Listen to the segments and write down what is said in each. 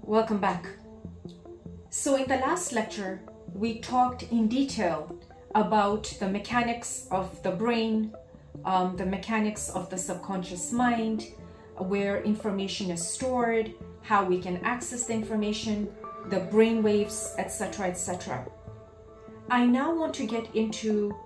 Welcome back. So in the last lecture, we talked in detail about the mechanics of the brain, the mechanics of the subconscious mind, where information is stored, how we can access the information, the brain waves, etc., etc. I now want to get into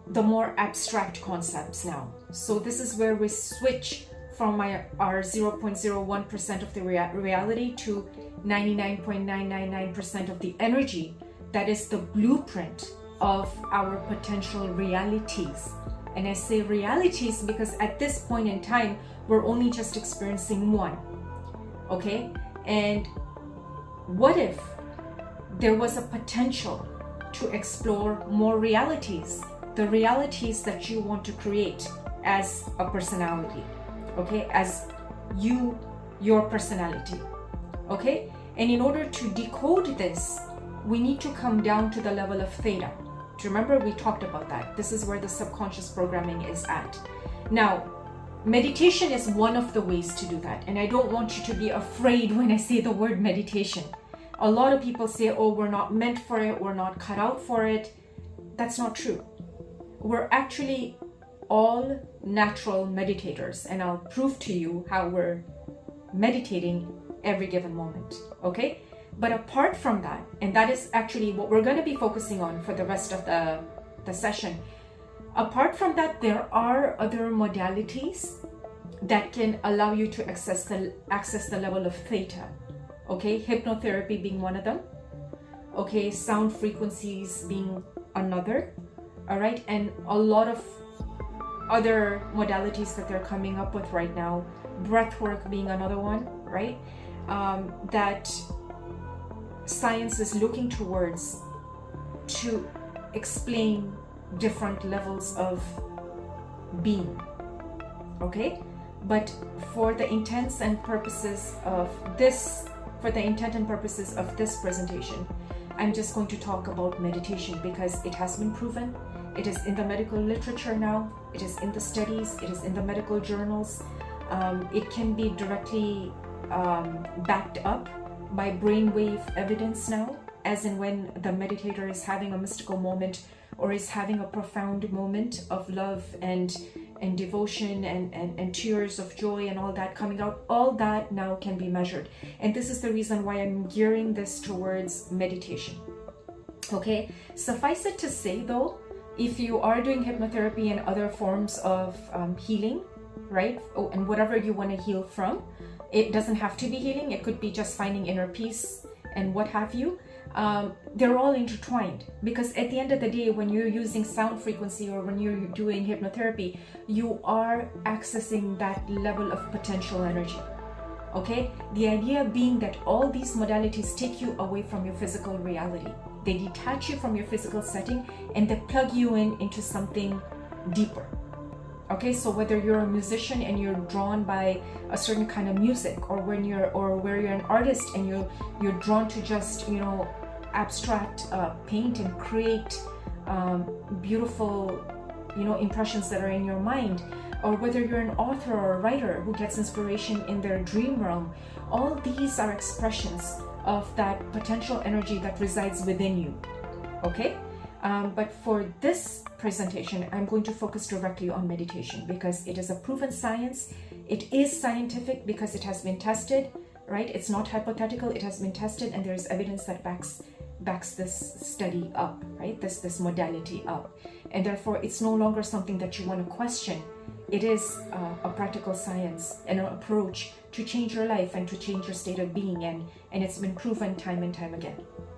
the more abstract concepts now. So this is where we switch from our 0.01% of the reality to 99.999% of the energy that is the blueprint of our potential realities. And I say realities because at this point in time, we're only just experiencing one. Okay? And what if there was a potential to explore more realities, the realities that you want to create as a personality, okay, as your personality, okay? And in order to decode this, we need to come down to the level of theta. Do you remember we talked about that? This is where the subconscious programming is at. Now, meditation is one of the ways to do that. And I don't want you to be afraid when I say the word meditation. A lot of people say, oh, we're not meant for it, we're not cut out for it. That's not true. We're actually all natural meditators, and I'll prove to you how we're meditating every given moment, okay? But apart from that, and that is actually what we're going to be focusing on for the rest of the session, apart from that, there are other modalities that can allow you to access the level of theta, okay? Hypnotherapy being one of them, okay? Sound frequencies being another, all right? And a lot of other modalities that they're coming up with right now, breath work being another one, right? That science is looking towards to explain different levels of being, okay? But for the intents and purposes of this, presentation, I'm just going to talk about meditation because it has been proven. It is in the medical literature now. It is in the studies. It is in the medical journals. It can be directly backed up by brainwave evidence now, as in when the meditator is having a mystical moment or is having a profound moment of love and devotion and tears of joy and all that coming out. All that now can be measured. And this is the reason why I'm gearing this towards meditation. Okay, suffice it to say though, if you are doing hypnotherapy and other forms of healing, right? Oh, and whatever you want to heal from, it doesn't have to be healing. It could be just finding inner peace and what have you. They're all intertwined because at the end of the day, when you're using sound frequency or when you're doing hypnotherapy, you are accessing that level of potential energy. Okay? The idea being that all these modalities take you away from your physical reality. They detach you from your physical setting and they plug you into something deeper. Okay, so whether you're a musician and you're drawn by a certain kind of music, or where you're an artist and you're drawn to just, you know, abstract paint and create beautiful, you know, impressions that are in your mind, or whether you're an author or a writer who gets inspiration in their dream realm, all these are expressions of that potential energy that resides within you. Okay, but for this presentation, I'm going to focus directly on meditation because it is a proven science. It is scientific because it has been tested, right? It's not hypothetical. It has been tested, and there's evidence that backs this study up, right? This modality up, and therefore it's no longer something that you want to question. It is a practical science and an approach to change your life and to change your state of being, and it's been proven time and time again.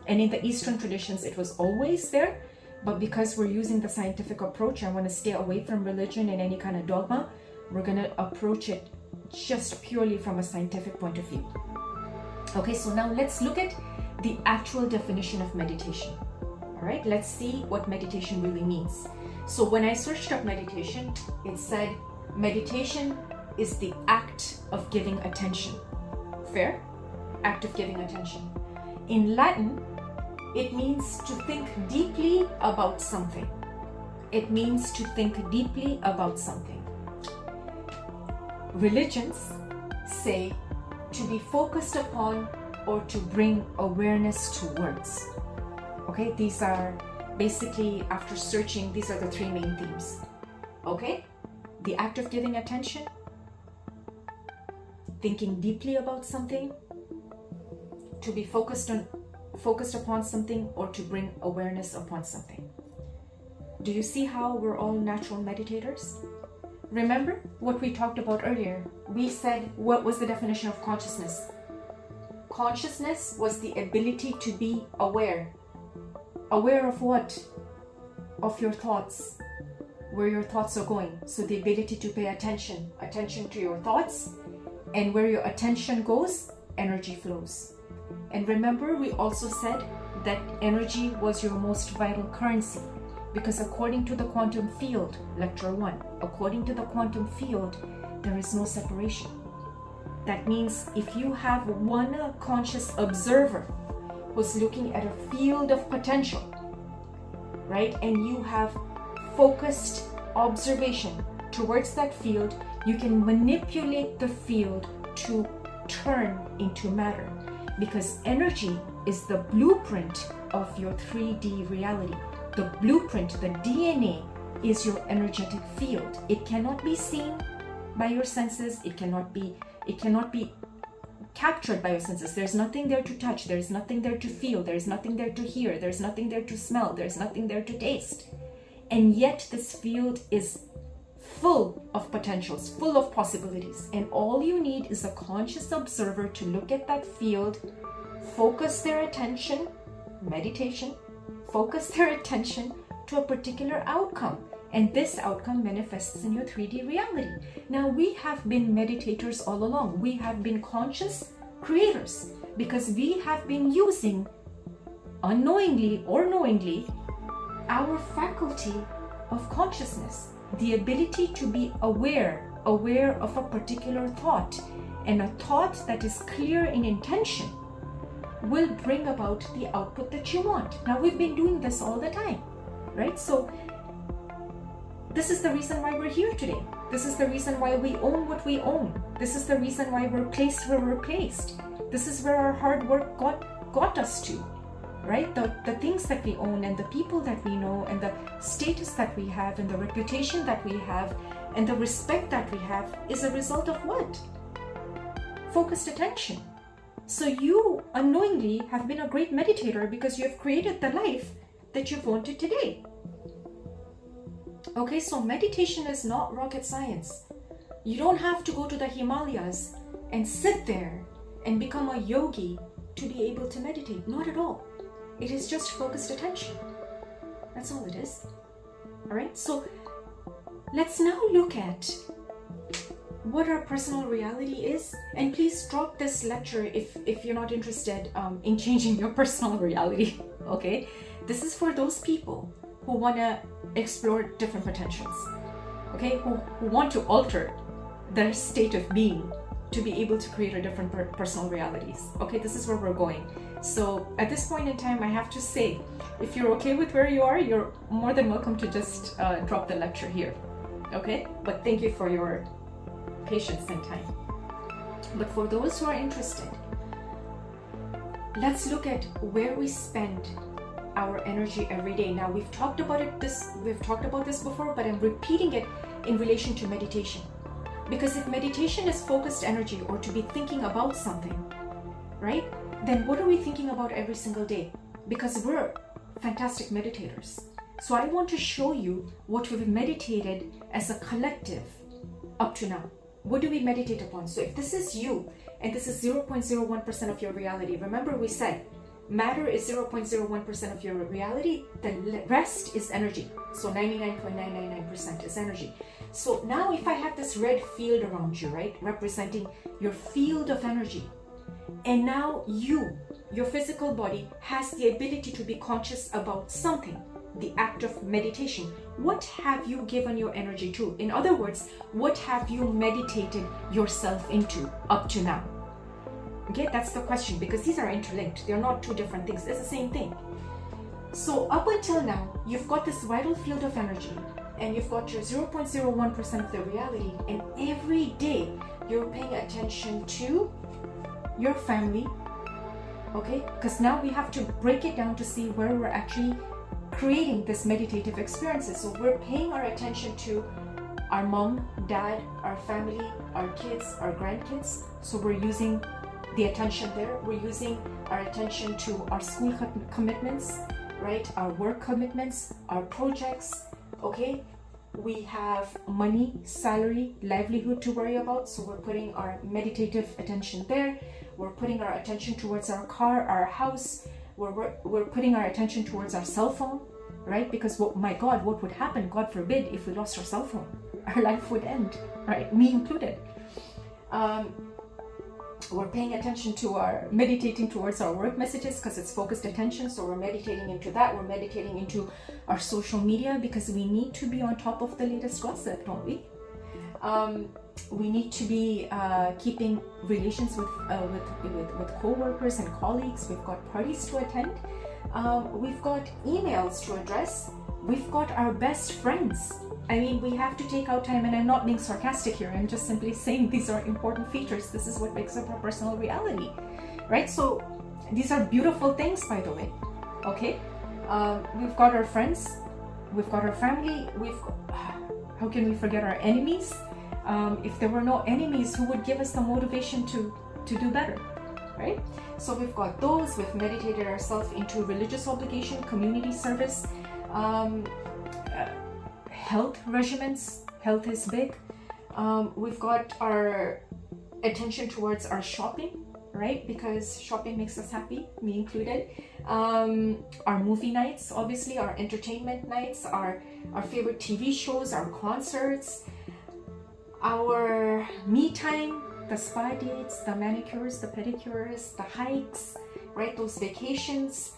And in the Eastern traditions, it was always there, but because we're using the scientific approach, I want to stay away from religion and any kind of dogma. We're going to approach it just purely from a scientific point of view. Okay, so now let's look at the actual definition of meditation. All right, let's see what meditation really means. So when I searched up meditation, it said meditation is the act of giving attention. Fair? Act of giving attention. In Latin, it means to think deeply about something. It means to think deeply about something. Religions say to be focused upon or to bring awareness towards. Okay, these are basically, after searching, these are the three main themes. Okay, the act of giving attention, thinking deeply about something, to be focused upon something, or to bring awareness upon something. Do you see how we're all natural meditators? Remember what we talked about earlier? We said, what was the definition of consciousness? Consciousness was the ability to be aware. Aware of what? Of your thoughts, where your thoughts are going. So the ability to pay attention to your thoughts, and where your attention goes, energy flows. And remember, we also said that energy was your most vital currency, because according to the quantum field, lecture 1, according to the quantum field, there is no separation. That means if you have one conscious observer who's looking at a field of potential, right, and you have focused observation towards that field, you can manipulate the field to turn into matter, because energy is the blueprint of your 3D reality. The blueprint, the DNA, is your energetic field. It cannot be seen by your senses. It cannot be captured by your senses. There's nothing there to touch. There's nothing there to feel. There's nothing there to hear. There's nothing there to smell. There's nothing there to taste. And yet this field is full of potentials, full of possibilities. And all you need is a conscious observer to look at that field, focus their attention, meditation, focus their attention to a particular outcome. And this outcome manifests in your 3D reality. Now, we have been meditators all along. We have been conscious creators because we have been using, unknowingly or knowingly, our faculty of consciousness, the ability to be aware of a particular thought. And a thought that is clear in intention will bring about the output that you want. Now, we've been doing this all the time, right? So this is the reason why we're here today. This is the reason why we own what we own. This is the reason why we're placed where we're placed. This is where our hard work got us to, right? The things that we own, and the people that we know, and the status that we have, and the reputation that we have, and the respect that we have is a result of what? Focused attention. So you unknowingly have been a great meditator because you have created the life that you've wanted today. Okay, so meditation is not rocket science. You don't have to go to the Himalayas and sit there and become a yogi to be able to meditate. Not at all. It is just focused attention. That's all it is. All right, so let's now look at what our personal reality is. And please drop this lecture if you're not interested in changing your personal reality. Okay, this is for those people who want to explore different potentials, okay, who want to alter their state of being to be able to create a different personal realities. Okay, this is where we're going. So at this point in time, I have to say, if you're okay with where you are, you're more than welcome to just drop the lecture here. Okay, but thank you for your patience and time. But for those who are interested, let's look at where we spend our energy every day. Now, we've talked about this before, but I'm repeating it in relation to meditation. Because if meditation is focused energy, or to be thinking about something, right, then what are we thinking about every single day? Because we're fantastic meditators. So I want to show you what we've meditated as a collective up to now. What do we meditate upon? So if this is you, and this is 0.01% of your reality, remember we said matter is 0.01% of your reality, the rest is energy. So 99.999% is energy. So now if I have this red field around you, right, representing your field of energy, and now your physical body has the ability to be conscious about something, the act of meditation. What have you given your energy to? In other words, what have you meditated yourself into up to now? Okay, that's the question, because these are interlinked. They're not two different things. It's the same thing. So up until now, you've got this vital field of energy, and you've got your 0.01% of the reality, and every day you're paying attention to your family, Okay, because now we have to break it down to see where we're actually creating this meditative experiences. So we're paying our attention to our mom, dad, our family, our kids, our grandkids. So we're using the attention there. We're using our attention to our school commitments, right? Our work commitments, our projects, okay? We have money, salary, livelihood to worry about. So we're putting our meditative attention there. We're putting our attention towards our car, our house. We're putting our attention towards our cell phone, right? Because my God, what would happen, God forbid, if we lost our cell phone? Our life would end, right? Me included. We're paying attention to meditating towards our work messages because it's focused attention. So we're meditating into that. We're meditating into our social media because we need to be on top of the latest gossip, don't we? We need to be keeping relations with co-workers and colleagues. We've got parties to attend. We've got emails to address. We've got our best friends. I mean, we have to take out time, and I'm not being sarcastic here. I'm just simply saying these are important features. This is what makes up our personal reality, right? So these are beautiful things, by the way. Okay, we've got our friends, we've got our family. How can we forget our enemies? If there were no enemies, who would give us the motivation to do better, right? So we've got those. We've meditated ourselves into religious obligation, community service, health regimens. Health is big. We've got our attention towards our shopping, right? Because shopping makes us happy, me included. Our movie nights, obviously, our entertainment nights, our favorite TV shows, our concerts, our me time, the spa dates, the manicures, the pedicures, the hikes, right? Those vacations.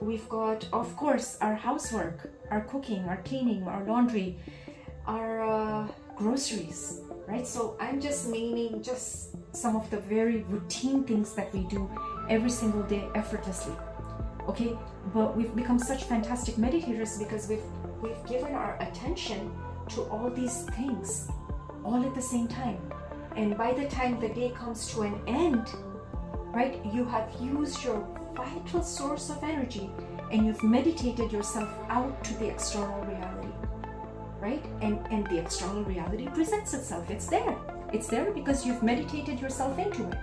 We've got, of course, our housework, our cooking, our cleaning, our laundry, our groceries, right? So I'm just naming just some of the very routine things that we do every single day effortlessly, okay? But we've become such fantastic meditators because we've given our attention to all these things all at the same time. And by the time the day comes to an end, right, you have used your vital source of energy and you've meditated yourself out to the external reality, right? And the external reality presents itself. It's there. It's there because you've meditated yourself into it,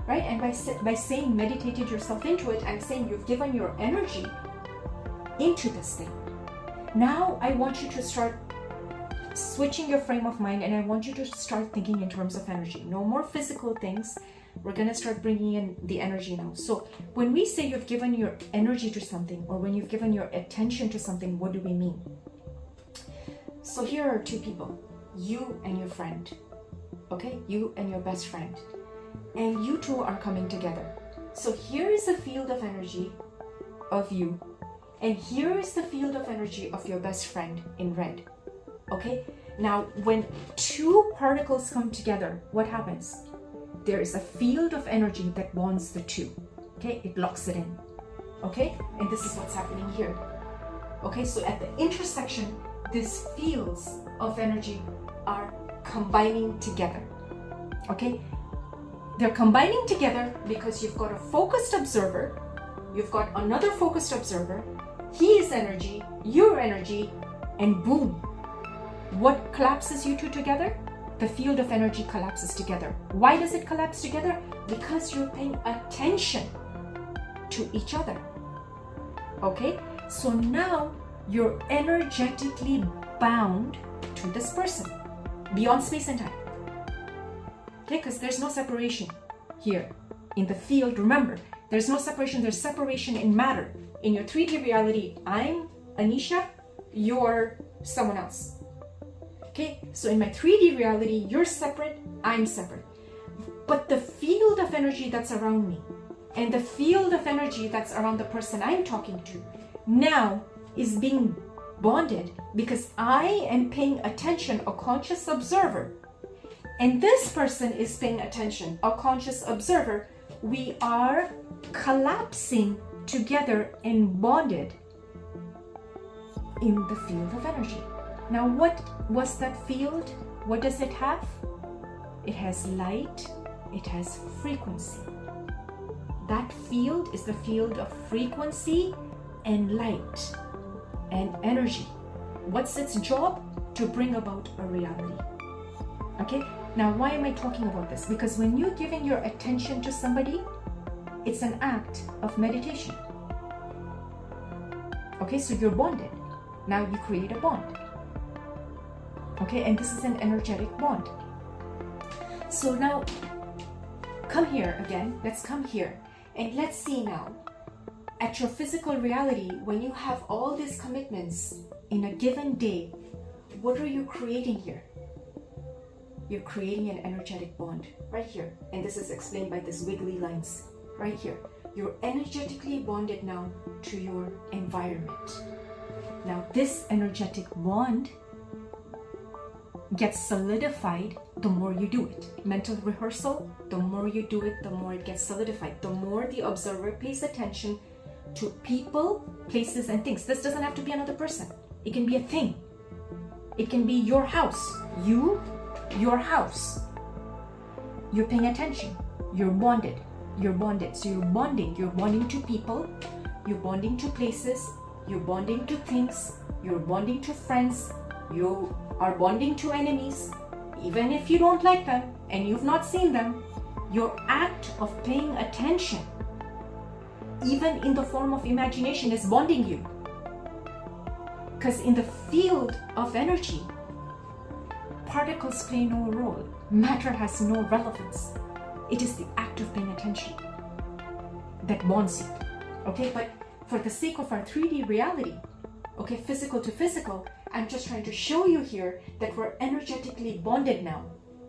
right? And by saying meditated yourself into it, I'm saying you've given your energy into this thing. Now I want you to start switching your frame of mind, and I want you to start thinking in terms of energy. No more physical things. We're going to start bringing in the energy now. So when we say you've given your energy to something, or when you've given your attention to something, what do we mean? So here are two people, you and your friend, okay? You and your best friend, and you two are coming together. So here is the field of energy of you, and here is the field of energy of your best friend in red. Okay, now when two particles come together, what happens? There is a field of energy that bonds the two. Okay, it locks it in. Okay, and this is what's happening here. Okay, so at the intersection, these fields of energy are combining together. Okay, they're combining together because you've got a focused observer, you've got another focused observer, his energy, your energy, and boom. What collapses you two together? The field of energy collapses together. Why does it collapse together? Because you're paying attention to each other. Okay? So now you're energetically bound to this person beyond space and time. Okay? Because there's no separation here in the field. Remember, there's no separation. There's separation in matter. In your 3D reality, I'm Anisha, you're someone else. Okay, so in my 3D reality, you're separate, I'm separate. But the field of energy that's around me and the field of energy that's around the person I'm talking to now is being bonded because I am paying attention, a conscious observer. And this person is paying attention, a conscious observer. We are collapsing together and bonded in the field of energy. Now, what was that field? What does it have? It has light, it has frequency. That field is the field of frequency and light and energy. What's its job? To bring about a reality. Okay, now why am I talking about this? Because when you're giving your attention to somebody, it's an act of meditation. Okay, so you're bonded. Now you create a bond. Okay, and this is an energetic bond. So now, come here again. Let's come here. And let's see now, at your physical reality, when you have all these commitments in a given day, what are you creating here? You're creating an energetic bond right here. And this is explained by these wiggly lines right here. You're energetically bonded now to your environment. Now this energetic bond gets solidified the more you do it. Mental rehearsal, the more you do it, the more it gets solidified. The more the observer pays attention to people, places, and things. This doesn't have to be another person. It can be a thing. It can be your house. Your house. You're paying attention. You're bonded. You're bonded. So you're bonding. You're bonding to people. You're bonding to places. You're bonding to things. You're bonding to friends. You are bonding to enemies. Even if you don't like them and you've not seen them, your act of paying attention, even in the form of imagination, is bonding you. Because in the field of energy, particles play no role. Matter has no relevance. It is the act of paying attention that bonds you. Okay, but for the sake of our 3D reality, okay, physical to physical, I'm just trying to show you here that we're energetically bonded now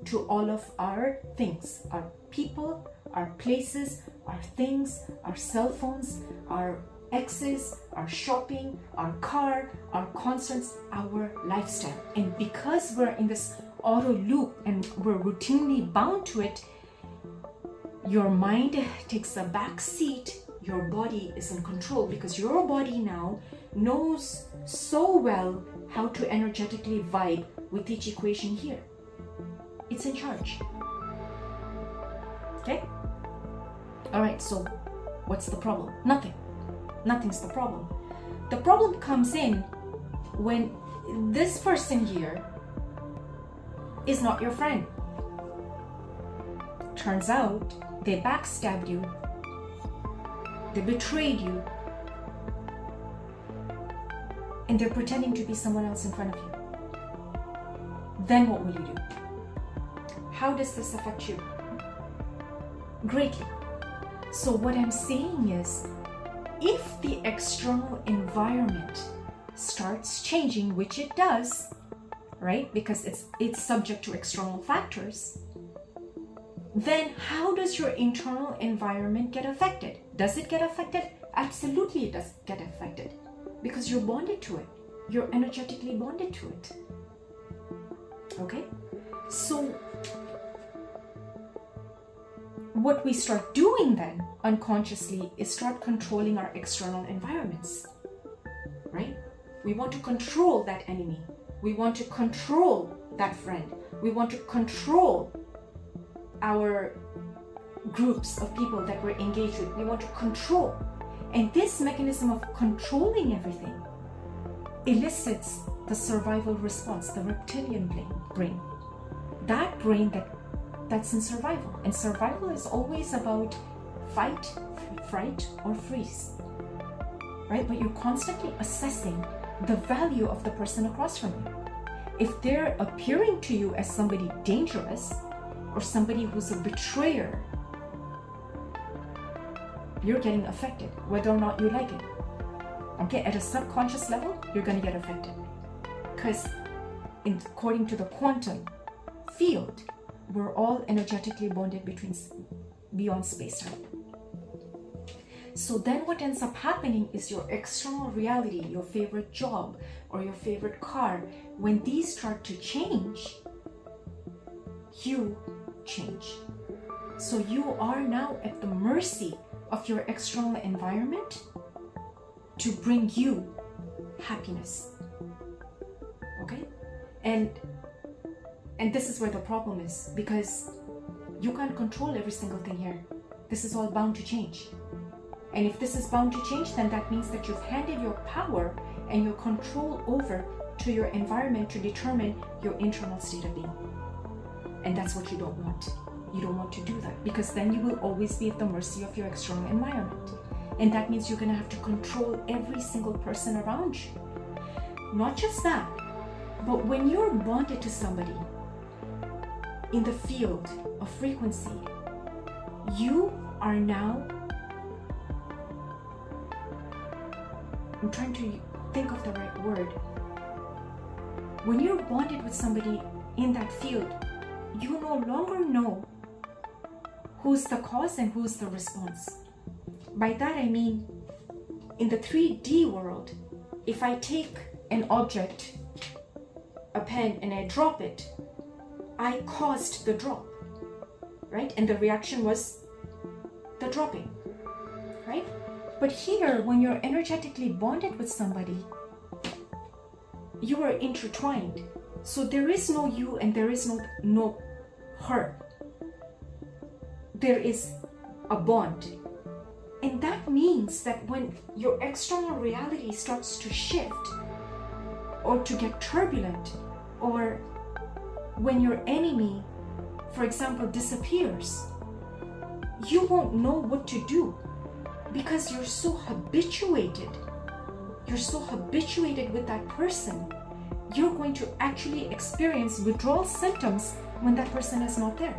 to all of our things, our people, our places, our things, our cell phones, our exes, our shopping, our car, our concerts, our lifestyle. And because we're in this auto loop and we're routinely bound to it, your mind takes a back seat. Your body is in control because your body now knows so well how to energetically vibe with each equation here. It's in charge. Okay? Alright, so what's the problem? Nothing. Nothing's the problem. The problem comes in when this person here is not your friend. Turns out they backstabbed you. They betrayed you. And they're pretending to be someone else in front of you. Then what will you do? How does this affect you? Greatly. So what I'm saying is, if the external environment starts changing, which it does, right? Because it's subject to external factors, then how does your internal environment get affected? Does it get affected? Absolutely it does get affected. Because you're bonded to it. You're energetically bonded to it. Okay? So what we start doing then unconsciously is start controlling our external environments. Right? We want to control that enemy. We want to control that friend. We want to control our groups of people that we're engaged with. We want to control. And this mechanism of controlling everything elicits the survival response, the reptilian brain. That brain that's in survival. And survival is always about fight, fright, or freeze. Right? But you're constantly assessing the value of the person across from you. If they're appearing to you as somebody dangerous or somebody who's a betrayer, you're getting affected, whether or not you like it. Okay, at a subconscious level, you're going to get affected. Because according to the quantum field, we're all energetically bonded beyond space-time. So then what ends up happening is your external reality, your favorite job or your favorite car, when these start to change, you change. So you are now at the mercy of your external environment to bring you happiness. Okay? And this is where the problem is, because you can't control every single thing here. this is all bound to change. And if this is bound to change, then that means that you've handed your power and your control over to your environment to determine your internal state of being. And that's what you don't want. You don't want to do that, because then you will always be at the mercy of your external environment. And that means you're going to have to control every single person around you. Not just that, but when you're bonded to somebody in the field of frequency, you are now, I'm trying to think of the right word. When you're bonded with somebody in that field, you no longer know who's the cause and who's the response. By that I mean, in the 3D world, if I take an object, a pen, and I drop it, I caused the drop, right? And the reaction was the dropping, right? But here, when you're energetically bonded with somebody, you are intertwined. So there is no you and there is no her. There is a bond. And that means that when your external reality starts to shift or to get turbulent, or when your enemy, for example, disappears, you won't know what to do, because you're so habituated. You're so habituated with that person. You're going to actually experience withdrawal symptoms when that person is not there.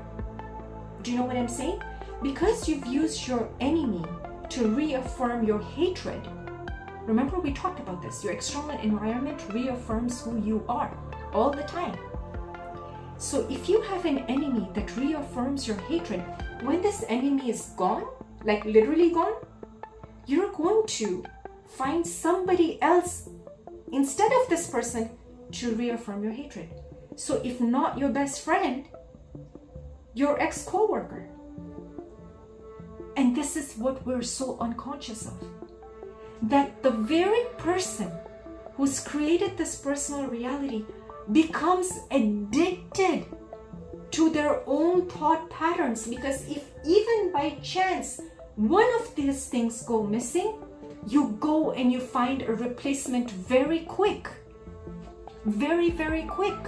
Do you know what I'm saying? Because you've used your enemy to reaffirm your hatred. Remember, we talked about this. Your external environment reaffirms who you are all the time. So if you have an enemy that reaffirms your hatred, when this enemy is gone, like literally gone, you're going to find somebody else instead of this person to reaffirm your hatred. So if not your best friend, your ex-coworker. And this is what we're so unconscious of. That the very person who's created this personal reality becomes addicted to their own thought patterns, because if even by chance one of these things go missing, you go and you find a replacement very quick. Very, very quick.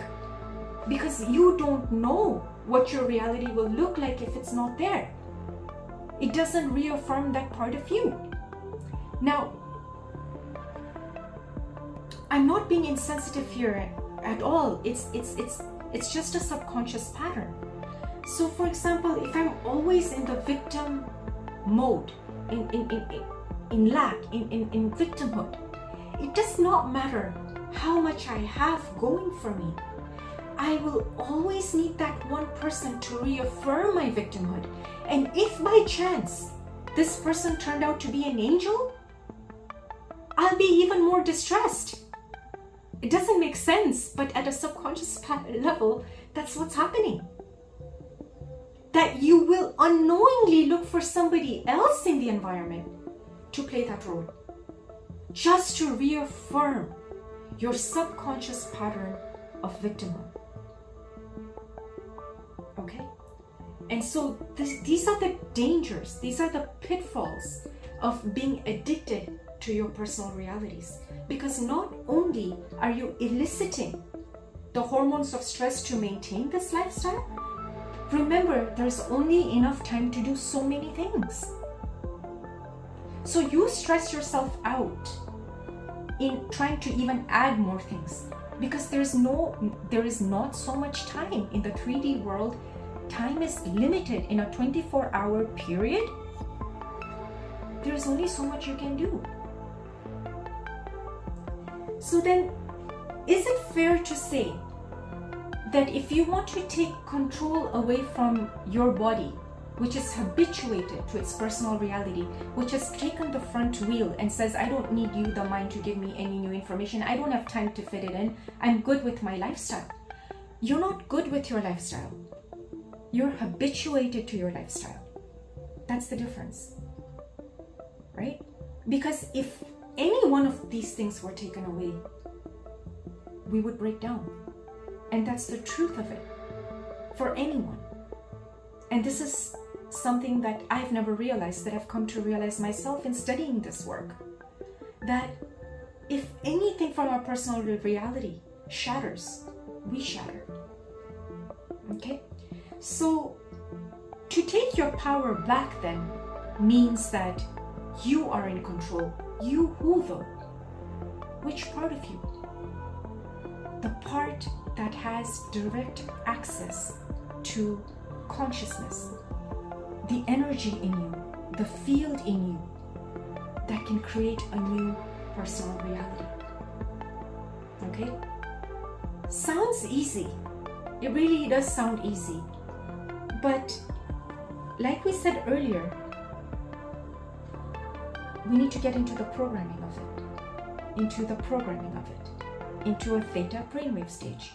Because you don't know what your reality will look like if it's not there. It doesn't reaffirm that part of you. Now, I'm not being insensitive here at all. It's just a subconscious pattern. So for example, if I'm always in the victim mode, in lack, in victimhood, it does not matter how much I have going for me. I will always need that one person to reaffirm my victimhood. And if by chance this person turned out to be an angel, I'll be even more distressed. It doesn't make sense, but at a subconscious level, that's what's happening. That you will unknowingly look for somebody else in the environment to play that role, just to reaffirm your subconscious pattern of victimhood. Okay? And so these are the dangers, these are the pitfalls of being addicted to your personal realities. Because not only are you eliciting the hormones of stress to maintain this lifestyle, remember, there's only enough time to do so many things. So you stress yourself out in trying to even add more things, because there is not so much time in the 3D world. Time is limited in a 24-hour period. There's only so much you can do. So then, is it fair to say that if you want to take control away from your body, which is habituated to its personal reality, which has taken the front wheel and says, I don't need you, the mind, to give me any new information. I don't have time to fit it in. I'm good with my lifestyle. You're not good with your lifestyle. You're habituated to your lifestyle. That's the difference, right? Because if any one of these things were taken away, we would break down. And that's the truth of it for anyone. And this is something that I've never realized, that I've come to realize myself in studying this work, that if anything from our personal reality shatters, we shatter. Okay? So to take your power back then means that you are in control. You who though? Which part of you? The part that has direct access to consciousness, the energy in you, the field in you that can create a new personal reality. Okay? Sounds easy. It really does sound easy. But like we said earlier, we need to get into the programming of it, into a theta brainwave stage.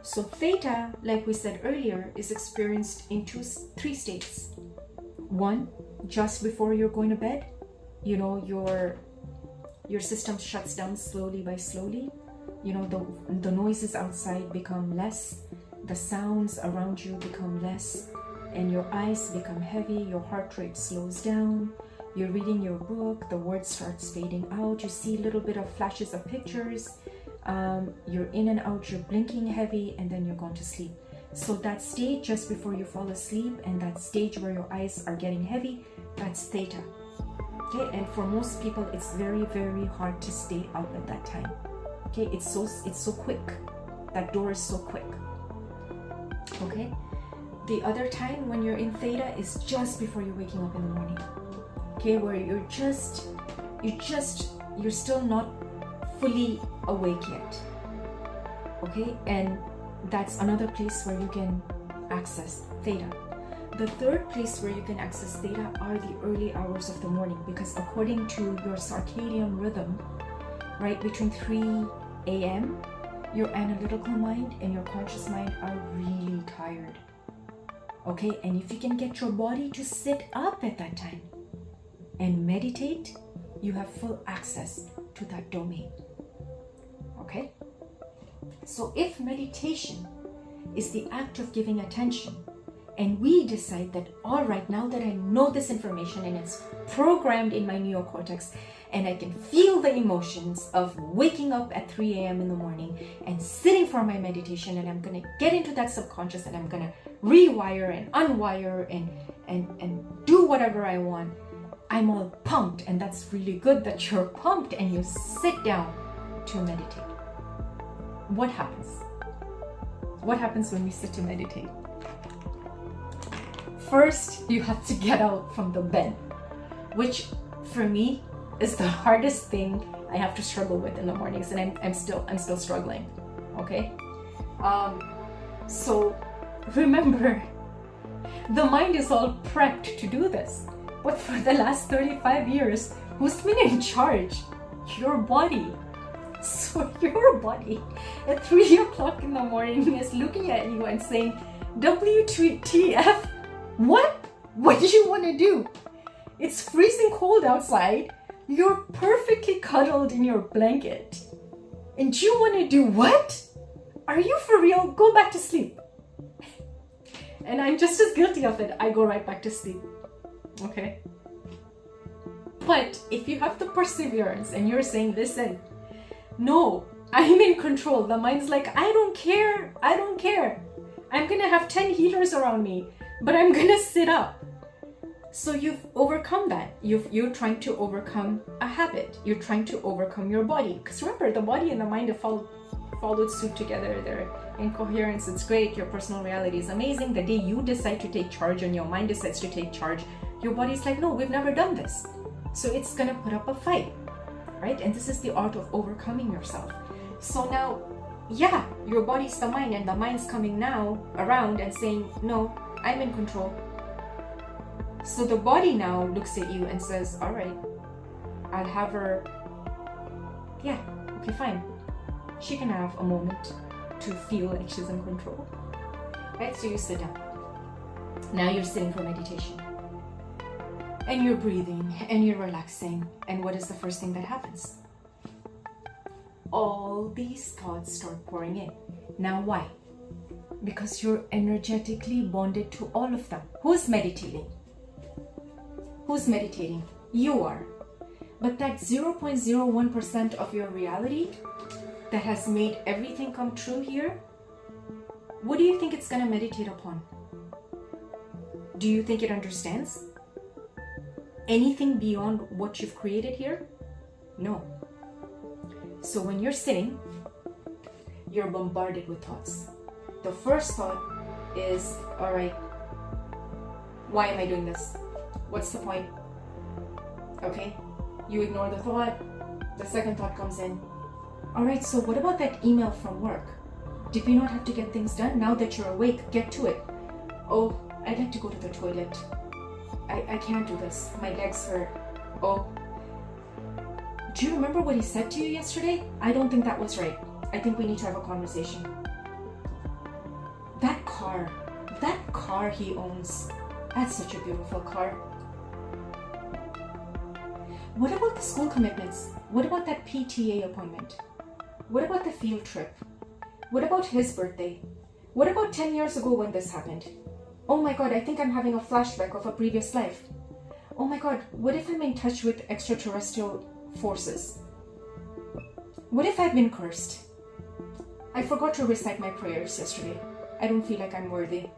So theta, like we said earlier, is experienced in three states. One, just before you're going to bed, you know, your system shuts down slowly by slowly. You know, the noises outside become less, the sounds around you become less, and your eyes become heavy, your heart rate slows down. You're reading your book, the word starts fading out, you see a little bit of flashes of pictures, you're in and out, you're blinking heavy, and then you're going to sleep. So that stage just before you fall asleep, and that stage where your eyes are getting heavy, that's theta. Okay, and for most people, it's very, very hard to stay out at that time. Okay, it's so quick. That door is so quick. Okay, the other time when you're in theta is just before you're waking up in the morning. Okay, where you're still not fully awake yet. Okay, and that's another place where you can access theta. The third place where you can access theta are the early hours of the morning, because according to your circadian rhythm, right between 3 a.m., your analytical mind and your conscious mind are really tired. Okay, and if you can get your body to sit up at that time and meditate, you have full access to that domain. Okay? So if meditation is the act of giving attention, and we decide that, all right, now that I know this information and it's programmed in my neocortex, and I can feel the emotions of waking up at 3 a.m. in the morning and sitting for my meditation, and I'm going to get into that subconscious, and I'm going to rewire and unwire and do whatever I want. I'm all pumped, and that's really good that you're pumped and you sit down to meditate. What happens? What happens when we sit to meditate? First, you have to get out from the bed, which for me is the hardest thing I have to struggle with in the mornings, and I'm still struggling. Okay, so remember, the mind is all prepped to do this, but for the last 35 years, who's been in charge? Your body. So your body at 3 o'clock in the morning is looking at you and saying, WTF? What do you want to do? It's freezing cold outside. You're perfectly cuddled in your blanket. And you want to do what? Are you for real? Go back to sleep. And I'm just as guilty of it. I go right back to sleep. Okay? But if you have the perseverance and you're saying, listen, no, I'm in control. The mind's like, I don't care. I'm going to have 10 healers around me, but I'm going to sit up. So you've overcome that. You're trying to overcome a habit. You're trying to overcome your body. Because remember, the body and the mind have followed suit together. They're in coherence. It's great. Your personal reality is amazing. The day you decide to take charge and your mind decides to take charge, your body's like, no, we've never done this. So it's going to put up a fight, right? And this is the art of overcoming yourself. So now, yeah, your body's the mind, and the mind's coming now around and saying, no, I'm in control. So the body now looks at you and says, all right, I'll have her, yeah, okay, fine. She can have a moment to feel like she's in control. Right, so you sit down. Now you're sitting for meditation. And you're breathing and you're relaxing. And what is the first thing that happens? All these thoughts start pouring in. Now why? Because you're energetically bonded to all of them. Who's meditating? Who's meditating? You are. But that 0.01% of your reality that has made everything come true here, what do you think it's going to meditate upon? Do you think it understands anything beyond what you've created here? No. So when you're sitting, you're bombarded with thoughts. The first thought is, all right, why am I doing this? What's the point? Okay, you ignore the thought. The second thought comes in. All right, so what about that email from work? Did we not have to get things done? Now that you're awake, get to it. Oh, I'd like to go to the toilet. I can't do this. My legs hurt. Oh, do you remember what he said to you yesterday? I don't think that was right. I think we need to have a conversation. That car he owns, that's such a beautiful car. What about the school commitments? What about that PTA appointment? What about the field trip? What about his birthday? What about 10 years ago when this happened? Oh my God, I think I'm having a flashback of a previous life. Oh my God, what if I'm in touch with extraterrestrial forces? What if I've been cursed? I forgot to recite my prayers yesterday. I don't feel like I'm worthy.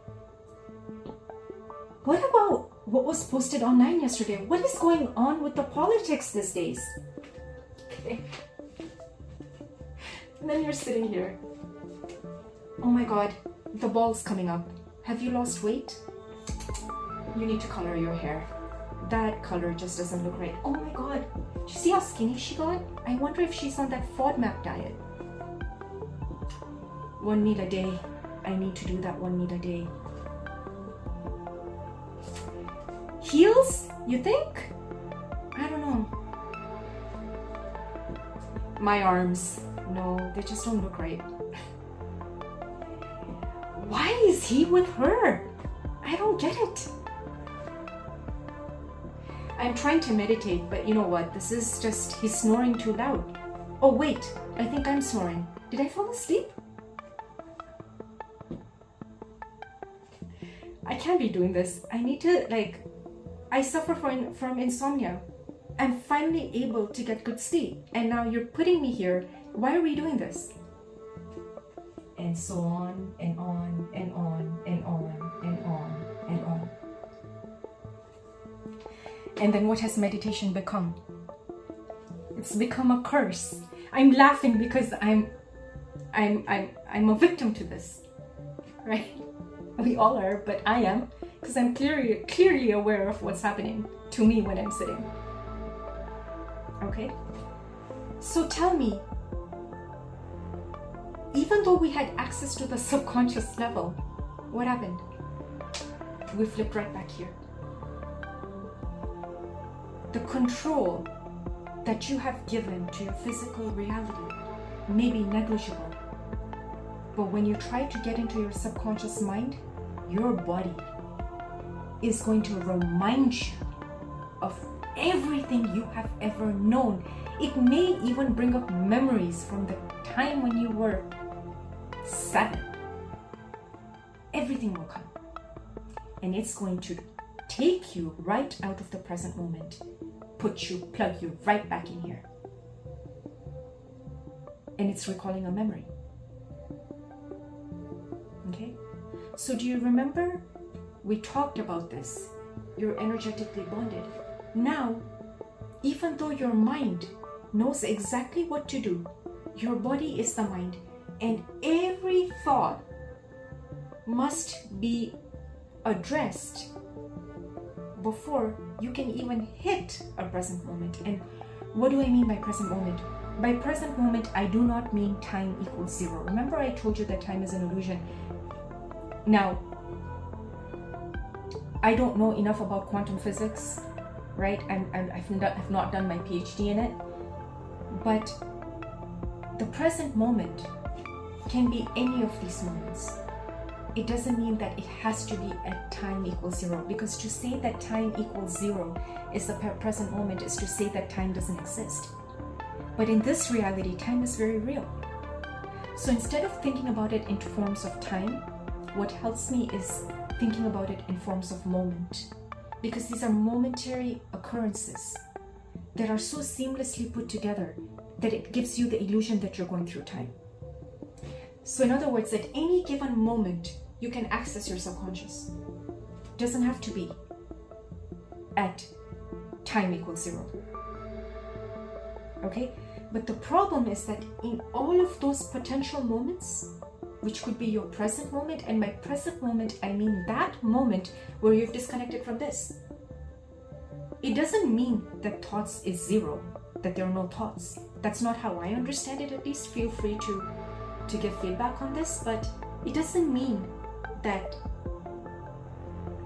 What about what was posted online yesterday? What is going on with the politics these days? Okay. And then you're sitting here. Oh my God, the ball's coming up. Have you lost weight? You need to color your hair. That color just doesn't look right. Oh my God, do you see how skinny she got? I wonder if she's on that FODMAP diet. 1 meal a day. I need to do that 1 meal a day. Heels? You think? I don't know. My arms. No, they just don't look right. Why is he with her? I don't get it. I'm trying to meditate, but you know what? This is just, he's snoring too loud. Oh wait, I think I'm snoring. Did I fall asleep? I can't be doing this. I need to, I suffer from insomnia. I'm finally able to get good sleep. And now you're putting me here. Why are we doing this? And so on and on and on and on and on and on. And then what has meditation become? It's become a curse. I'm laughing because I'm a victim to this, right? We all are, but I am, because I'm clearly aware of what's happening to me when I'm sitting. Okay? So tell me, even though we had access to the subconscious level, what happened? We flipped right back here. The control that you have given to your physical reality may be negligible, but when you try to get into your subconscious mind, your body is going to remind you of everything you have ever known. It may even bring up memories from the time when you were 7. Everything will come. And it's going to take you right out of the present moment, plug you right back in here. And it's recalling a memory. Okay? So do you remember? We talked about this. You're energetically bonded. Now, even though your mind knows exactly what to do, your body is the mind, and every thought must be addressed before you can even hit a present moment. And what do I mean by present moment? By present moment, I do not mean time equals 0. Remember I told you that time is an illusion. Now, I don't know enough about quantum physics, right? I've not done my PhD in it, but the present moment can be any of these moments. It doesn't mean that it has to be at time equals 0, because to say that time equals 0 is the present moment is to say that time doesn't exist. But in this reality, time is very real. So instead of thinking about it in forms of time, what helps me is thinking about it in forms of moment, because these are momentary occurrences that are so seamlessly put together that it gives you the illusion that you're going through time. So in other words, at any given moment, you can access your subconscious. It doesn't have to be at time equals 0. Okay? But the problem is that in all of those potential moments, which could be your present moment, and by present moment, I mean that moment where you've disconnected from this. It doesn't mean that thoughts is 0, that there are no thoughts. That's not how I understand it, at least. Feel free to give feedback on this, but it doesn't mean that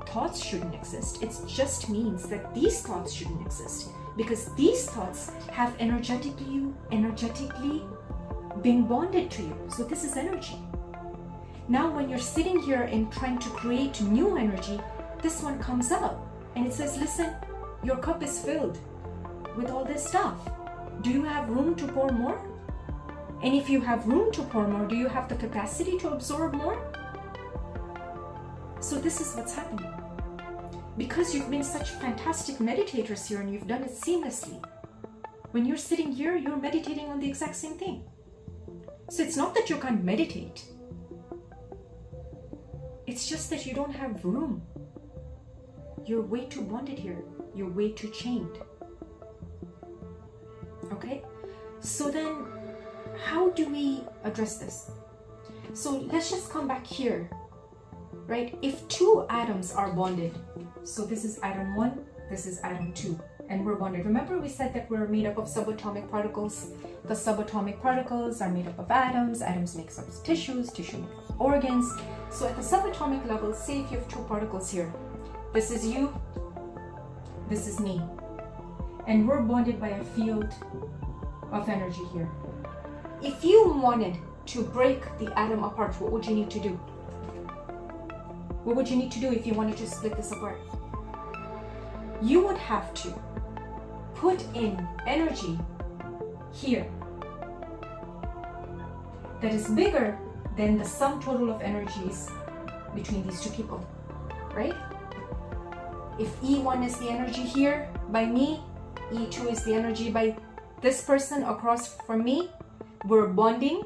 thoughts shouldn't exist. It just means that these thoughts shouldn't exist, because these thoughts have energetically been bonded to you. So this is energy. Now when you're sitting here and trying to create new energy, this one comes up and it says, listen, your cup is filled with all this stuff. Do you have room to pour more? And if you have room to pour more, do you have the capacity to absorb more? So this is what's happening. Because you've been such fantastic meditators here and you've done it seamlessly. When you're sitting here, you're meditating on the exact same thing. So it's not that you can't meditate. It's just that you don't have room. You're way too bonded here. You're way too chained. Okay? So then, how do we address this? So let's just come back here, right? If two atoms are bonded, so this is atom 1, this is atom 2, and we're bonded. Remember we said that we're made up of subatomic particles. The subatomic particles are made up of atoms. Atoms make up tissues, tissue makes up organs. So at the subatomic level, say if you have two particles here, this is you, this is me, and we're bonded by a field of energy here. If you wanted to break the atom apart, what would you need to do? What would you need to do if you wanted to split this apart? You would have to put in energy here that is bigger than the sum total of energies between these two people, right? If E1 is the energy here by me, E2 is the energy by this person across from me, we're bonding,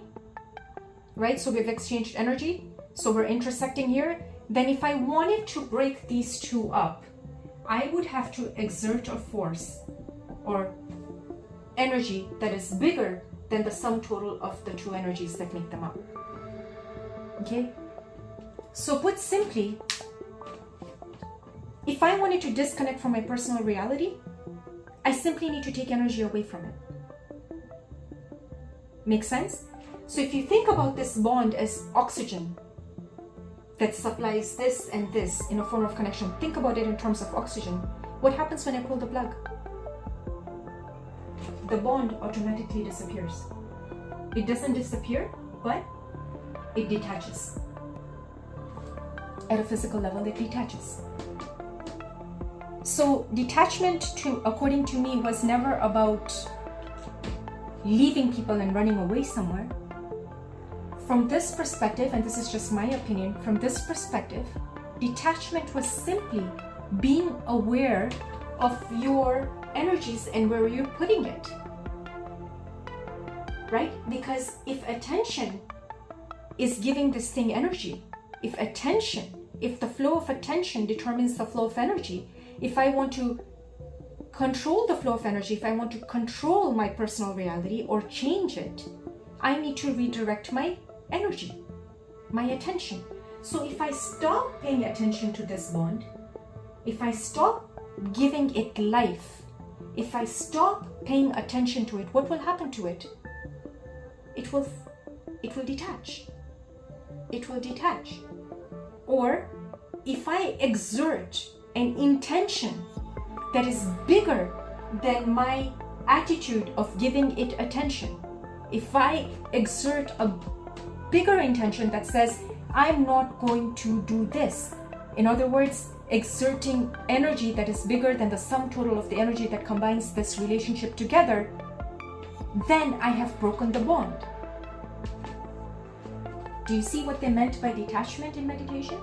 right? So we've exchanged energy, so we're intersecting here. Then if I wanted to break these two up, I would have to exert a force or energy that is bigger than the sum total of the two energies that make them up. Okay? So put simply, if I wanted to disconnect from my personal reality, I simply need to take energy away from it. Make sense? So if you think about this bond as oxygen that supplies this and this in a form of connection, think about it in terms of oxygen. What happens when I pull the plug? The bond automatically disappears. It doesn't disappear, but it detaches. At a physical level, it detaches. So detachment, according to me, was never about leaving people and running away somewhere. From this perspective, and this is just my opinion, from this perspective, detachment was simply being aware of your energies and where you're putting it, right? Because if attention is giving this thing energy, if the flow of attention determines the flow of energy, if I want to control the flow of energy, if I want to control my personal reality or change it, I need to redirect my energy, my attention. So if I stop paying attention to this bond, if I stop giving it life, if I stop paying attention to it, what will happen to it? It will detach. It will detach. Or if I exert an intention that is bigger than my attitude of giving it attention, if I exert a bigger intention that says, I'm not going to do this, in other words, exerting energy that is bigger than the sum total of the energy that combines this relationship together, then I have broken the bond. Do you see what they meant by detachment in meditation?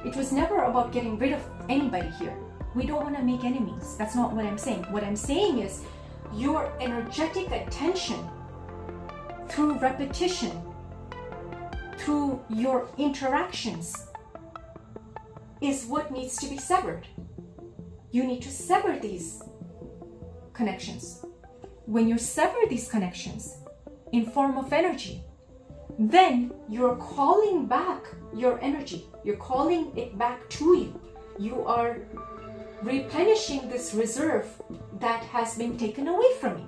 It was never about getting rid of anybody here. We don't want to make enemies. That's not what I'm saying. What I'm saying is your energetic attention through repetition, through your interactions, is what needs to be severed. You need to sever these connections. When you sever these connections in form of energy, then you're calling back your energy. You're calling it back to you. You are replenishing this reserve that has been taken away from you.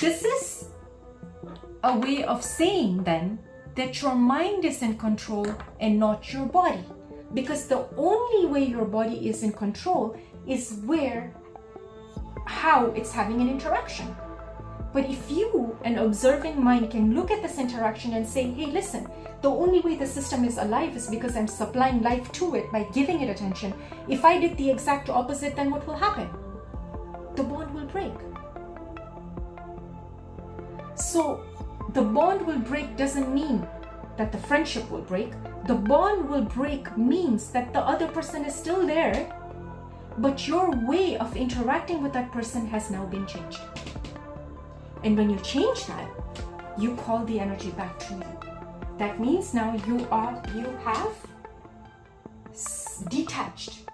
This is a way of saying then that your mind is in control and not your body. Because the only way your body is in control is how it's having an interaction. But if you, an observing mind, can look at this interaction and say, hey, listen, the only way the system is alive is because I'm supplying life to it by giving it attention. If I did the exact opposite, then what will happen? The bond will break. So the bond will break doesn't mean that the friendship will break. The bond will break means that the other person is still there, but your way of interacting with that person has now been changed. And when you change that, you call the energy back to you. That means now you have detached.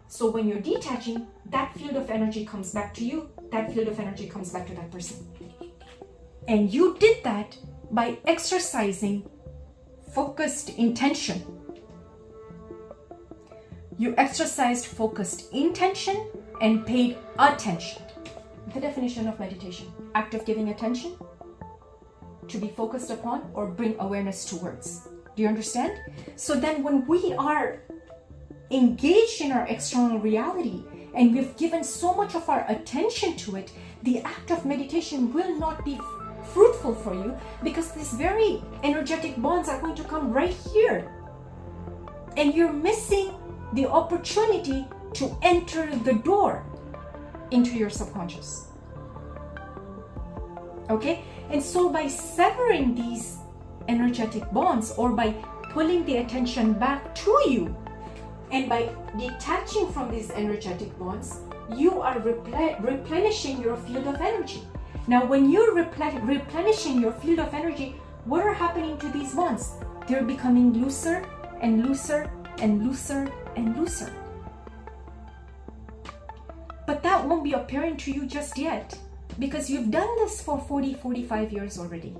So when you're detaching, that field of energy comes back to you, that field of energy comes back to that person. And you did that by exercising focused intention. You exercised focused intention and paid attention. The definition of meditation: act of giving attention, to be focused upon or bring awareness towards. Do you understand? So then when we are engaged in our external reality and we've given so much of our attention to it, the act of meditation will not be fruitful for you, because these very energetic bonds are going to come right here. And you're missing the opportunity to enter the door into your subconscious. Okay? And so by severing these energetic bonds, or by pulling the attention back to you, and by detaching from these energetic bonds, you are replenishing your field of energy. Now, when you're replenishing your field of energy, what are happening to these bonds? They're becoming looser and looser and looser and looser. But that won't be apparent to you just yet, because you've done this for 40-45 years already.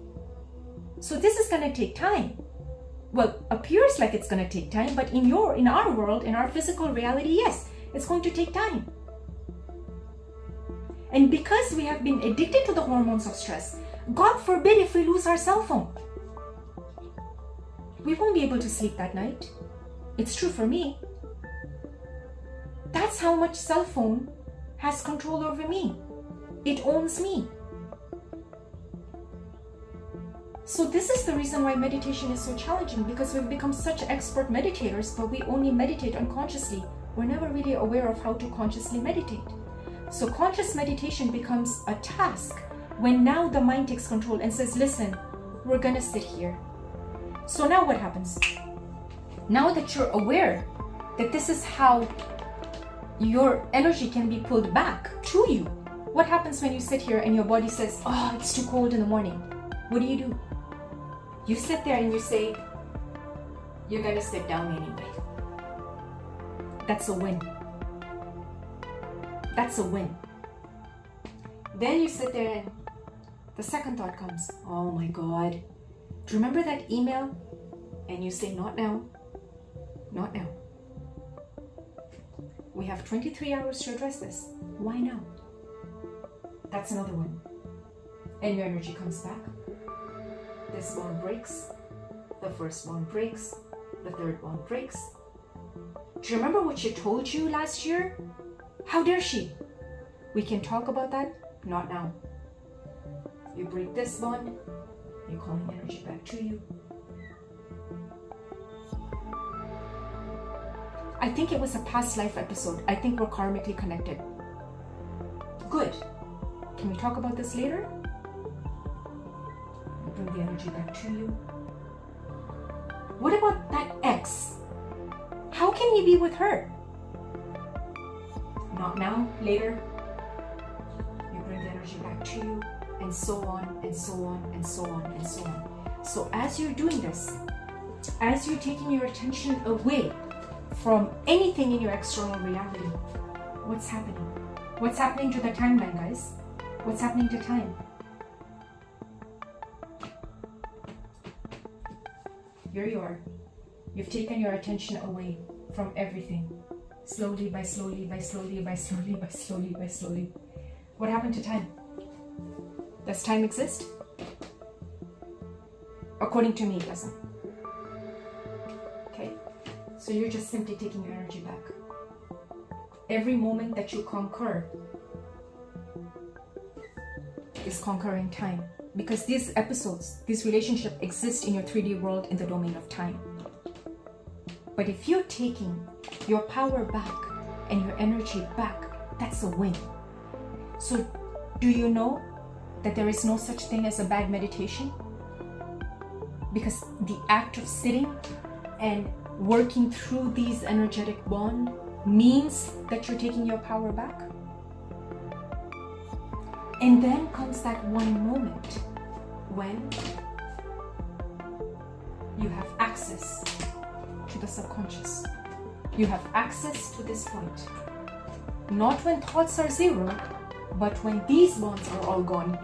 So this is going to take time. Well, appears like it's going to take time, but in our world, in our physical reality, yes, it's going to take time. And because we have been addicted to the hormones of stress, God forbid if we lose our cell phone, we won't be able to sleep that night. It's true for me. That's how much cell phone has control over me. It owns me. So this is the reason why meditation is so challenging, because we've become such expert meditators, but we only meditate unconsciously. We're never really aware of how to consciously meditate. So conscious meditation becomes a task when now the mind takes control and says, listen, we're gonna sit here. So now what happens? Now that you're aware that this is how your energy can be pulled back to you, what happens when you sit here and your body says, oh, it's too cold in the morning? What do? You sit there and you say, you're gonna sit down anyway. That's a win. That's a win. Then you sit there and the second thought comes, oh my God, do you remember that email? And you say, not now, not now. We have 23 hours to address this. Why now? That's another one. And your energy comes back. This bond breaks. The first bond breaks. The third bond breaks. Do you remember what she told you last year? How dare she? We can talk about that. Not now. You break this bond. You're calling energy back to you. I think it was a past life episode. I think we're karmically connected. Good. Can we talk about this later? Bring the energy back to you. What about that ex? How can he be with her? Not now, later. You bring the energy back to you, and so on, and so on, and so on, and so on. So as you're doing this, as you're taking your attention away from anything in your external reality, what's happening? What's happening to the timeline, guys? What's happening to time? Here you are. You've taken your attention away from everything. Slowly by slowly by slowly by slowly by slowly by slowly. What happened to time? Does time exist? According to me, it doesn't. Okay? So you're just simply taking your energy back. Every moment that you conquer is conquering time. Because these episodes, this relationship exists in your 3D world in the domain of time. But if you're taking your power back and your energy back, that's a win. So do you know that there is no such thing as a bad meditation? Because the act of sitting and working through these energetic bonds means that you're taking your power back. And then comes that one moment when you have access to the subconscious. You have access to this point. Not when thoughts are zero, but when these bonds are all gone.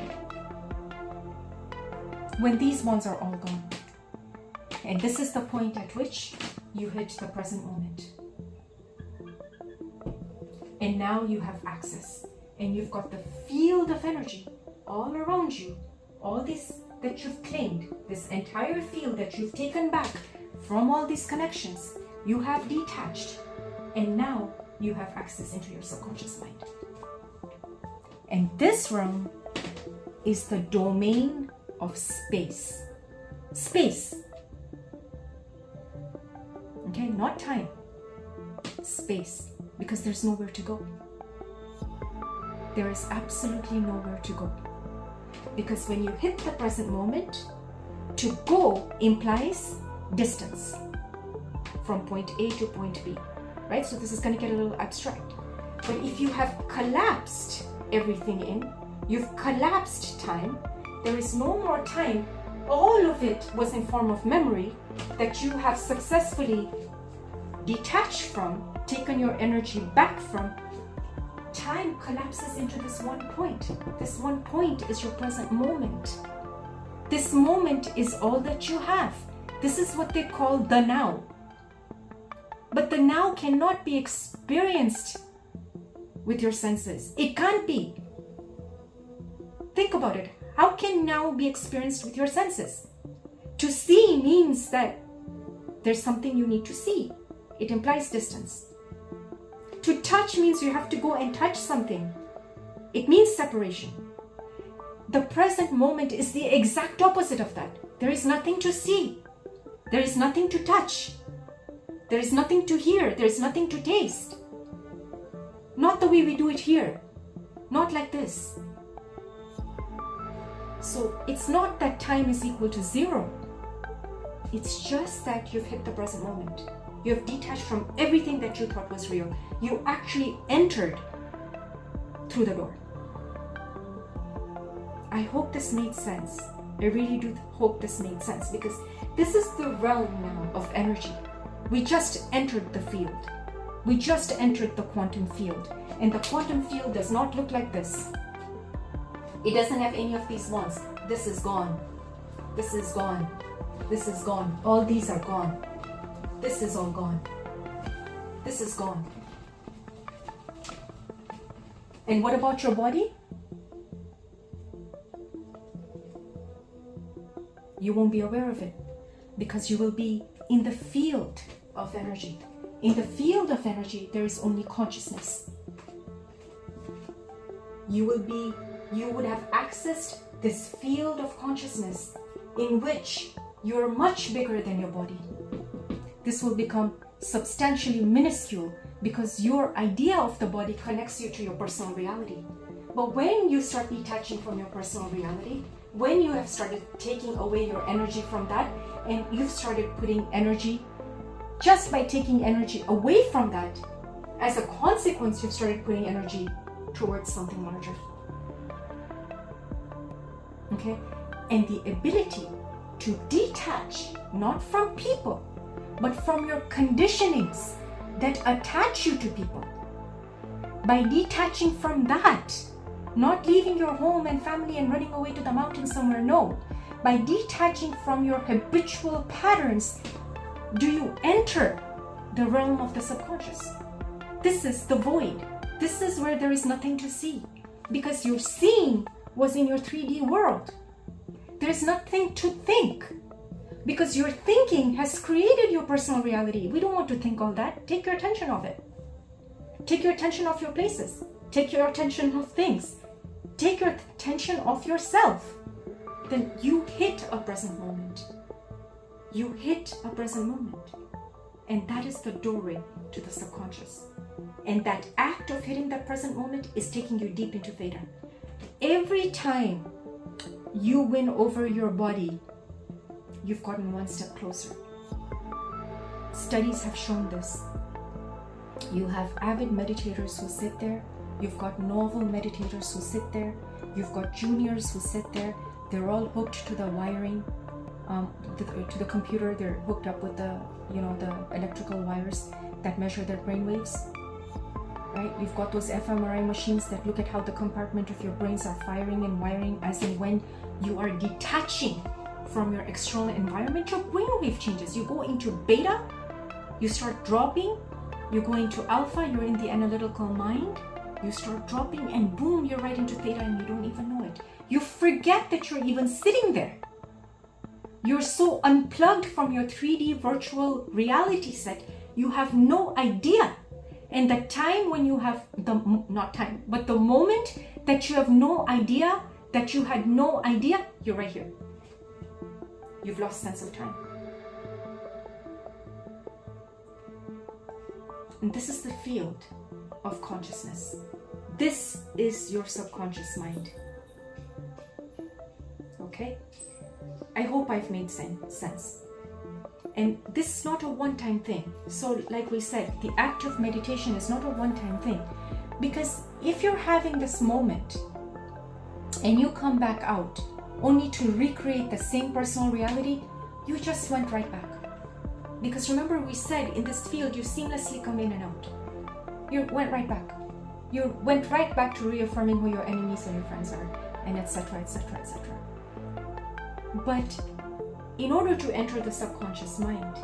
When these bonds are all gone. And this is the point at which you hit the present moment. And now you have access. And you've got the field of energy all around you. All this that you've claimed, this entire field that you've taken back from all these connections, you have detached. And now you have access into your subconscious mind. And this realm is the domain of space. Space. Okay, not time. Space. Because there's nowhere to go. There is absolutely nowhere to go. Because when you hit the present moment, to go implies distance from point A to point B, right? So this is going to get a little abstract. But if you have collapsed everything in, you've collapsed time, there is no more time. All of it was in form of memory that you have successfully detached from, taken your energy back from. Time collapses into this one point. This one point is your present moment. This moment is all that you have. This is what they call the now. But the now cannot be experienced with your senses. It can't be. Think about it. How can now be experienced with your senses? To see means that there's something you need to see. It implies distance. To touch means you have to go and touch something. It means separation. The present moment is the exact opposite of that. There is nothing to see. There is nothing to touch. There is nothing to hear. There is nothing to taste. Not the way we do it here. Not like this. So it's not that time is equal to zero. It's just that you've hit the present moment. You have detached from everything that you thought was real. You actually entered through the door. I hope this made sense. I really do hope this made sense, because this is the realm now of energy. We just entered the field. We just entered the quantum field. And the quantum field does not look like this. It doesn't have any of these ones. This is gone. This is gone. This is gone. All these are gone. This is all gone. This is gone. And what about your body? You won't be aware of it, because you will be in the field of energy. In the field of energy, there is only consciousness. You would have accessed this field of consciousness in which you are much bigger than your body. This will become substantially minuscule because your idea of the body connects you to your personal reality. But when you start detaching from your personal reality, when you have started taking away your energy from that, and you've started putting energy, just by taking energy away from that, as a consequence, you've started putting energy towards something larger. Okay? And the ability to detach, not from people, but from your conditionings that attach you to people. By detaching from that, not leaving your home and family and running away to the mountains somewhere, no. By detaching from your habitual patterns, do you enter the realm of the subconscious. This is the void. This is where there is nothing to see, because your seeing was in your 3D world. There's nothing to think, because your thinking has created your personal reality. We don't want to think all that. Take your attention off it. Take your attention off your places. Take your attention off things. Take your attention off yourself. Then you hit a present moment. You hit a present moment. And that is the doorway to the subconscious. And that act of hitting that present moment is taking you deep into theta. Every time you win over your body, you've gotten one step closer. Studies have shown this. You have avid meditators who sit there. You've got novel meditators who sit there. You've got juniors who sit there. They're all hooked to the wiring, to the computer. They're hooked up with the electrical wires that measure their brain waves. Right? You've got those fMRI machines that look at how the compartment of your brains are firing and wiring, as in when you are detaching from your external environment, your brainwave changes. You go into beta, you start dropping, you go into alpha, you're in the analytical mind, you start dropping, and boom, you're right into theta and you don't even know it. You forget that you're even sitting there. You're so unplugged from your 3D virtual reality set, you have no idea. And the time when you have the moment that you have no idea, that you had no idea, you're right here. You've lost sense of time. And this is the field of consciousness. This is your subconscious mind. Okay? I hope I've made sense. And this is not a one-time thing. So like we said, the act of meditation is not a one-time thing. Because if you're having this moment and you come back out only to recreate the same personal reality, you just went right back. Because remember, we said in this field, you seamlessly come in and out. You went right back. You went right back to reaffirming who your enemies and your friends are, and etc., etc., etc. But in order to enter the subconscious mind,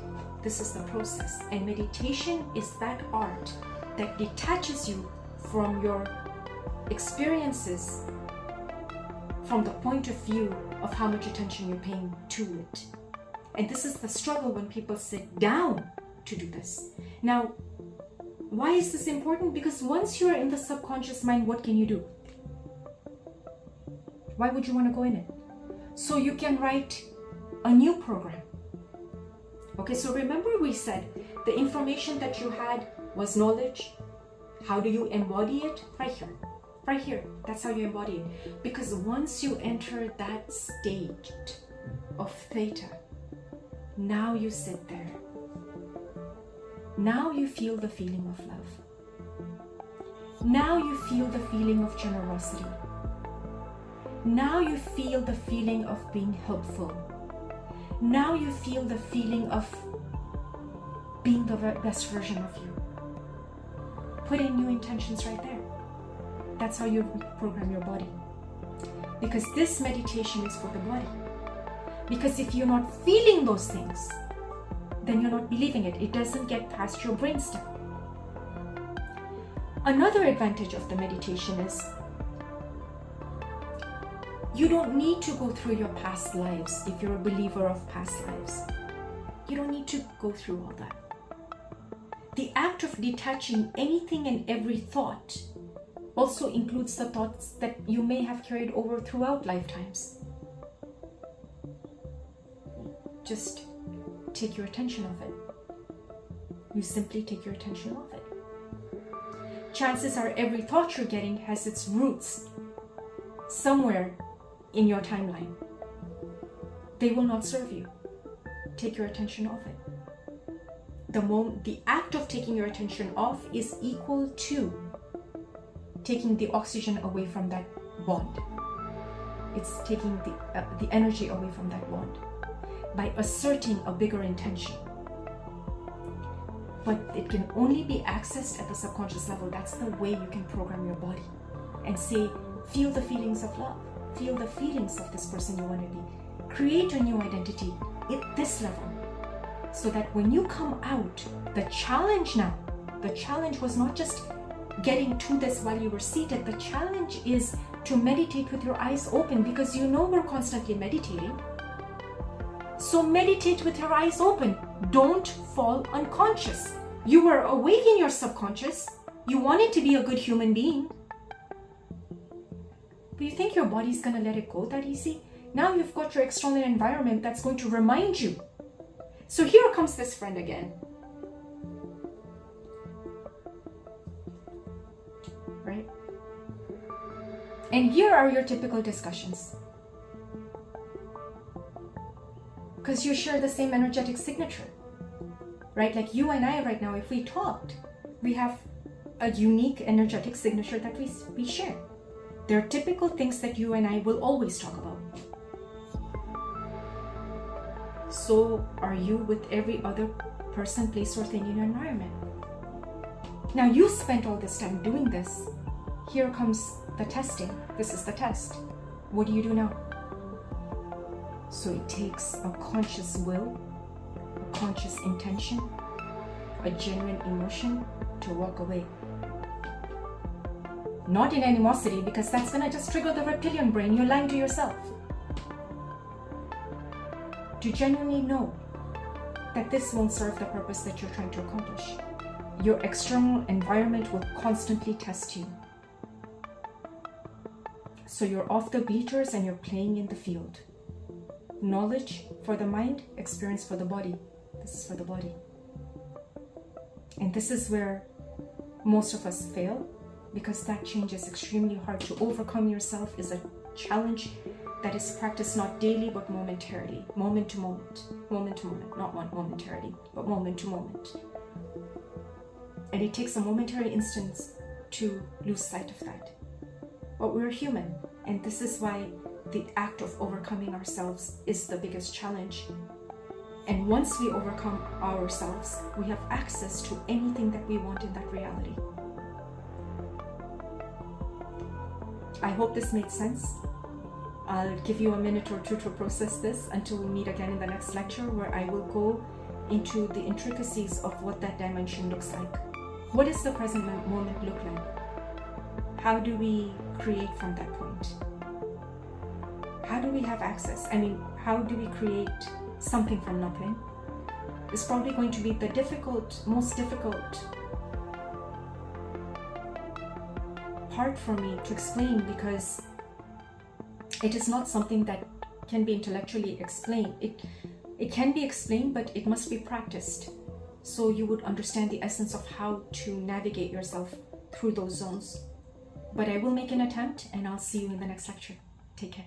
this is the process. And meditation is that art that detaches you from your experiences from the point of view of how much attention you're paying to it. And this is the struggle when people sit down to do this. Now, why is this important? Because once you're in the subconscious mind, what can you do? Why would you want to go in it? So you can write a new program. Okay, so remember we said the information that you had was knowledge. How do you embody it? Right here. Right here. That's how you embody it. Because once you enter that state of theta, now you sit there. Now you feel the feeling of love. Now you feel the feeling of generosity. Now you feel the feeling of being helpful. Now you feel the feeling of being the best version of you. Put in new intentions right there. That's how you program your body. Because this meditation is for the body. Because if you're not feeling those things, then you're not believing it. It doesn't get past your brainstem. Another advantage of the meditation is you don't need to go through your past lives if you're a believer of past lives. You don't need to go through all that. The act of detaching anything and every thought also includes the thoughts that you may have carried over throughout lifetimes. Just take your attention off it. You simply take your attention off it. Chances are every thought you're getting has its roots somewhere in your timeline. They will not serve you. Take your attention off it. The act of taking your attention off is equal to taking the oxygen away from that bond. It's taking the energy away from that bond by asserting a bigger intention. But it can only be accessed at the subconscious level. That's the way you can program your body and say, feel the feelings of love. Feel the feelings of this person you want to be. Create a new identity at this level. So that when you come out, the challenge was not just getting to this while you were seated. The challenge is to meditate with your eyes open, because you know we're constantly meditating. So meditate with your eyes open. Don't fall unconscious. You were awake in your subconscious. You wanted to be a good human being. But you think your body's going to let it go that easy? Now you've got your external environment that's going to remind you. So here comes this friend again. Right? And here are your typical discussions. Because you share the same energetic signature. Right? Like you and I right now, if we talked, we have a unique energetic signature that we share. There are typical things that you and I will always talk about. So are you with every other person, place, or thing in your environment. Now you spent all this time doing this. Here comes the testing. This is the test. What do you do now? So it takes a conscious will, a conscious intention, a genuine emotion to walk away. Not in animosity, because that's gonna just trigger the reptilian brain. You're lying to yourself. To genuinely know that this won't serve the purpose that you're trying to accomplish. Your external environment will constantly test you. So you're off the bleachers and you're playing in the field. Knowledge for the mind, experience for the body. This is for the body. And this is where most of us fail, because that change is extremely hard. To overcome yourself is a challenge that is practiced not daily but momentarily, moment to moment, not momentarily, but moment to moment. And it takes a momentary instance to lose sight of that. But we're human, and this is why the act of overcoming ourselves is the biggest challenge. And once we overcome ourselves, we have access to anything that we want in that reality. I hope this made sense. I'll give you a minute or two to process this until we meet again in the next lecture, where I will go into the intricacies of what that dimension looks like. What does the present moment look like? How do we create from that point? How do we have access? I mean, how do we create something from nothing? It's probably going to be the most difficult part for me to explain, because it is not something that can be intellectually explained. It can be explained, but it must be practiced, so you would understand the essence of how to navigate yourself through those zones. But I will make an attempt, and I'll see you in the next lecture. Take care.